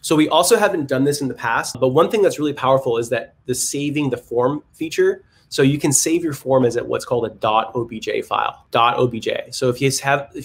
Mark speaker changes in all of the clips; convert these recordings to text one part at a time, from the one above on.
Speaker 1: So we also haven't done this in the past, but one thing that's really powerful is that the saving the form feature. So you can save your form as what's called a .obj file, .obj. So if you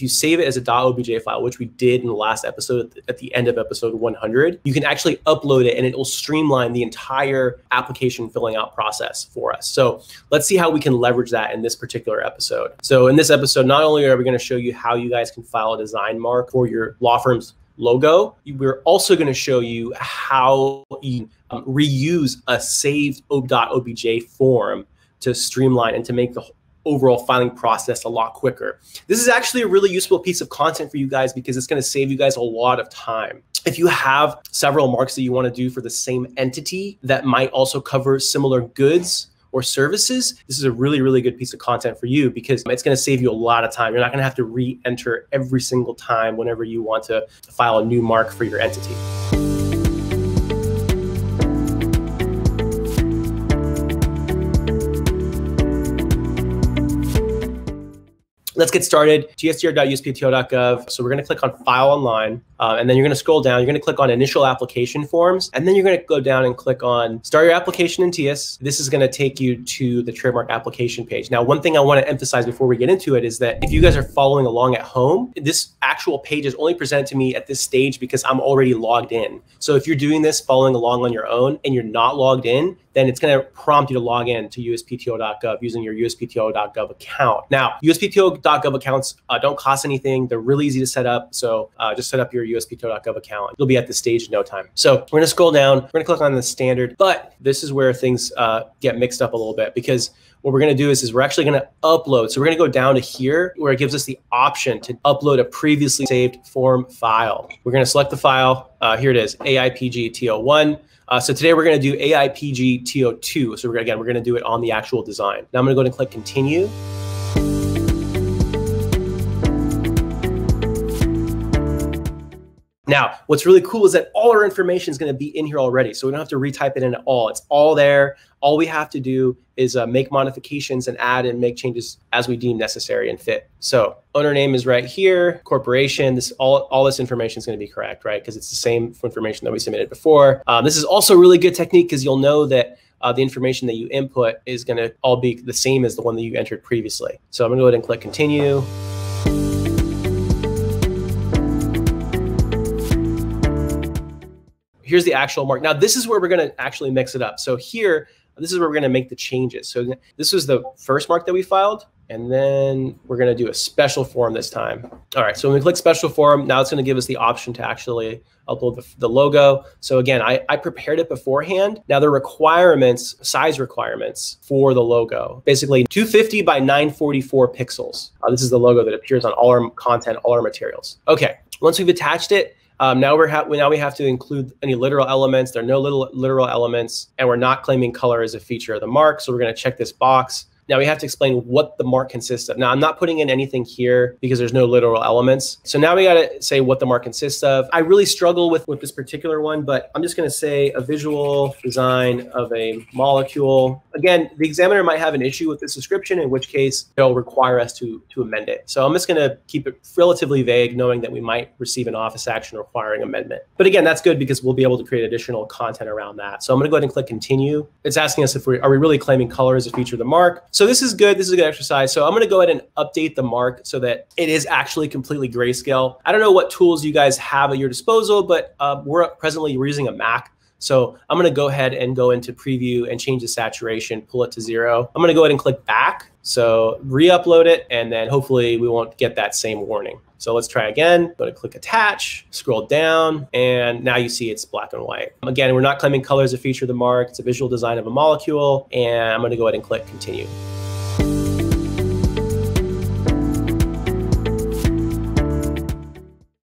Speaker 1: save it as a .obj file, which we did in the last episode at the end of episode 100, you can actually upload it and it will streamline the entire application filling out process for us. So let's see how we can leverage that in this particular episode. So in this episode, not only are we going to show you how you guys can file a design mark for your law firm's logo, we're also going to show you how you reuse a saved .obj form to streamline and to make the overall filing process a lot quicker. This is actually a really useful piece of content for you guys because it's going to save you guys a lot of time. If you have several marks that you want to do for the same entity that might also cover similar goods or services, this is a really, really good piece of content for you because it's going to save you a lot of time. You're not going to have to re-enter every single time whenever you want to file a new mark for your entity. Let's get started. gsdr.uspto.gov. So we're going to click on File Online, and then you're going to scroll down. You're going to click on Initial Application Forms, and then you're going to go down and click on Start Your Application in TIAS. This is going to take you to the trademark application page. Now, one thing I want to emphasize before we get into it is that if you guys are following along at home, this actual page is only presented to me at this stage because I'm already logged in. So if you're doing this following along on your own and you're not logged in, then it's going to prompt you to log in to uspto.gov using your uspto.gov account. Now, uspto.gov accounts don't cost anything. They're really easy to set up. So just set up your uspto.gov account. You'll be at this stage in no time. So we're going to scroll down. We're going to click on the standard, but this is where things get mixed up a little bit because what we're going to do is we're actually going to upload. So we're going to go down to here where it gives us the option to upload a previously saved form file. We're going to select the file. Here it is, AIPG-TO1. So today we're going to do AIPG-TO2. So we're going to do it on the actual design. Now I'm going to go ahead and click Continue. Now, what's really cool is that all our information is going to be in here already. So we don't have to retype it in at all. It's all there. All we have to do is make modifications and add and make changes as we deem necessary and fit. So owner name is right here, corporation, all this information is going to be correct, right? Because it's the same information that we submitted before. This is also a really good technique because you'll know that the information that you input is going to all be the same as the one that you entered previously. So I'm going to go ahead and click Continue. Here's the actual mark. Now, this is where we're going to actually mix it up. So here, this is where we're going to make the changes. So this was the first mark that we filed, and then we're going to do a special form this time. All right, so when we click special form, now it's going to give us the option to actually upload the logo. So again, I prepared it beforehand. Now the requirements, size requirements for the logo, basically 250 by 944 pixels. This is the logo that appears on all our content, all our materials. Okay, once we've attached it, now we have to include any literal elements. There are no literal elements, and we're not claiming color as a feature of the mark. So we're going to check this box. Now we have to explain what the mark consists of. Now I'm not putting in anything here because there's no literal elements. So now we got to say what the mark consists of. I really struggle with this particular one, but I'm just going to say a visual design of a molecule. Again, the examiner might have an issue with this description, in which case they'll require us to amend it. So I'm just going to keep it relatively vague, knowing that we might receive an office action requiring amendment. But again, that's good because we'll be able to create additional content around that. So I'm going to go ahead and click Continue. It's asking us if are we really claiming color as a feature of the mark. So this is good. This is a good exercise. So I'm going to go ahead and update the mark so that it is actually completely grayscale. I don't know what tools you guys have at your disposal, but we're using a Mac. So I'm going to go ahead and go into preview and change the saturation, pull it to 0. I'm going to go ahead and click back. So re-upload it, and then hopefully we won't get that same warning. So let's try again. Go to click attach, scroll down, and now you see it's black and white. Again, we're not claiming color as a feature of the mark. It's a visual design of a molecule, and I'm going to go ahead and click continue.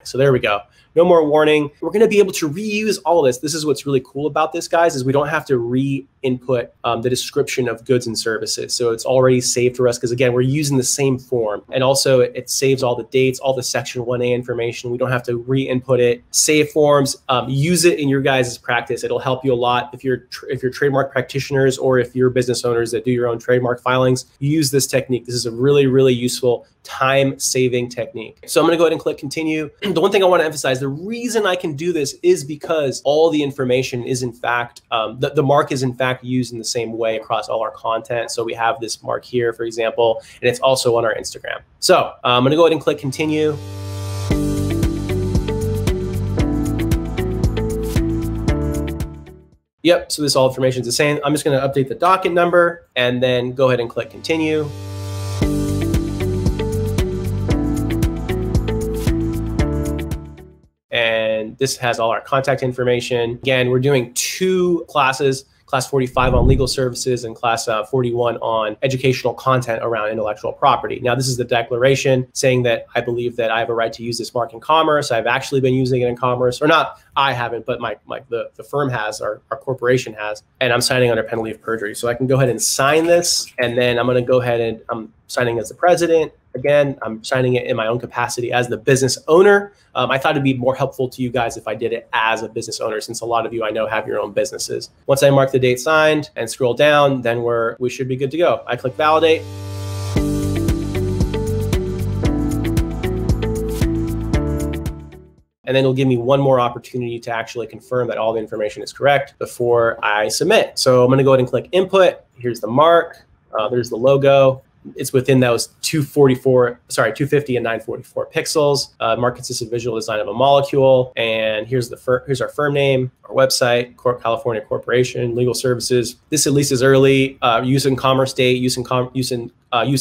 Speaker 1: So there we go. No more warning. We're going to be able to reuse all of this. This is what's really cool about this, guys, is we don't have to re-input the description of goods and services. So it's already saved for us because, again, we're using the same form. And also it saves all the dates, all the Section 1A information. We don't have to re-input it. Save forms. Use it in your guys' practice. It'll help you a lot if you're trademark practitioners or if you're business owners that do your own trademark filings. Use this technique. This is a really, really useful time-saving technique. So I'm going to go ahead and click continue. The one thing I want to emphasize, the reason I can do this is because all the information is in fact, the mark is in fact used in the same way across all our content. So we have this mark here, for example, and it's also on our Instagram. So I'm gonna go ahead and click continue. Yep, so this all information is the same. I'm just gonna update the docket number and then go ahead and click continue. And this has all our contact information. Again, we're doing 2 classes, class 45 on legal services and class 41 on educational content around intellectual property. Now, this is the declaration saying that I believe that I have a right to use this mark in commerce. I've actually been using it in commerce, or not, I haven't, but the firm has, our corporation has, and I'm signing under penalty of perjury. So I can go ahead and sign this, and then I'm gonna go ahead and I'm signing as the president. Again, I'm signing it in my own capacity as the business owner. I thought it'd be more helpful to you guys if I did it as a business owner, since a lot of you I know have your own businesses. Once I mark the date signed and scroll down, then we should be good to go. I click validate. And then it'll give me one more opportunity to actually confirm that all the information is correct before I submit. So I'm gonna go ahead and click input. Here's the mark, there's the logo. It's within those 250 and 944 pixels. Mark consists of visual design of a molecule. And here's our firm name, our website, California Corporation, legal services. This at least is early. Use in commerce date, use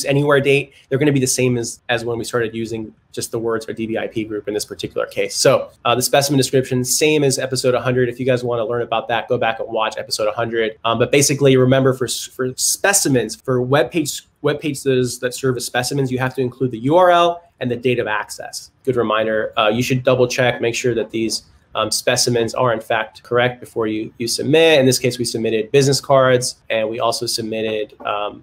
Speaker 1: anywhere date. They're going to be the same as when we started using just the words Adibi IP group in this particular case. So the specimen description, same as episode 100. If you guys want to learn about that, go back and watch episode 100. But basically, remember for specimens, for web pages that serve as specimens, you have to include the URL and the date of access. Good reminder. You should double check, make sure that these specimens are in fact correct before you submit. In this case, we submitted business cards, and we also submitted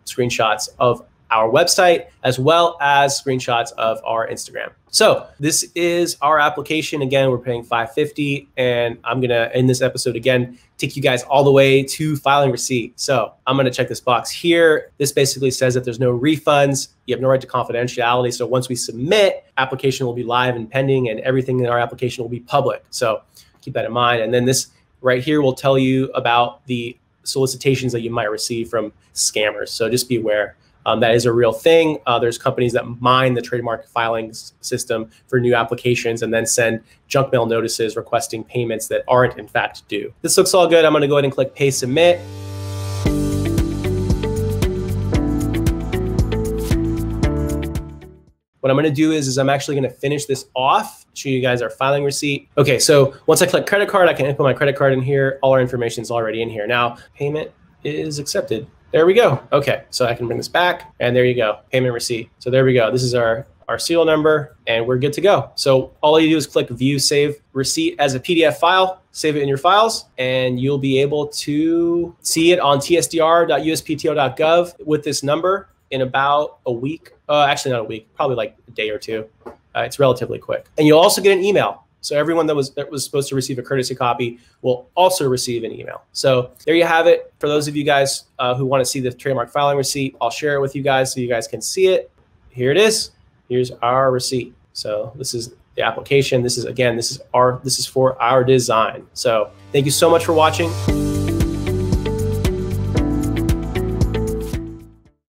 Speaker 1: screenshots of our website, as well as screenshots of our Instagram. So this is our application. Again, we're paying $550, and I'm gonna, in this episode again, take you guys all the way to filing receipt. So I'm gonna check this box here. This basically says that there's no refunds. You have no right to confidentiality. So once we submit, application will be live and pending, and everything in our application will be public. So keep that in mind. And then this right here will tell you about the solicitations that you might receive from scammers. So just be aware. That is a real thing. There's companies that mine the trademark filing system for new applications and then send junk mail notices requesting payments that aren't in fact due. This looks all good. I'm going to go ahead and click Pay Submit. What I'm going to do is I'm actually going to finish this off, show you guys our filing receipt. Okay, so once I click credit card, I can input my credit card in here. All our information is already in here. Now, payment is accepted. There we go. Okay, so I can bring this back, and there you go, payment receipt. So there we go. This is our serial number, and we're good to go. So all you do is click View Save Receipt as a PDF file, save it in your files, and you'll be able to see it on tsdr.uspto.gov with this number in about a week. Actually, not a week, probably like a day or two. It's relatively quick. And you'll also get an email. So everyone that was supposed to receive a courtesy copy will also receive an email. So there you have it. For those of you guys who want to see the trademark filing receipt, I'll share it with you guys so you guys can see it. Here it is. Here's our receipt. So this is the application. This is for our design. So thank you so much for watching.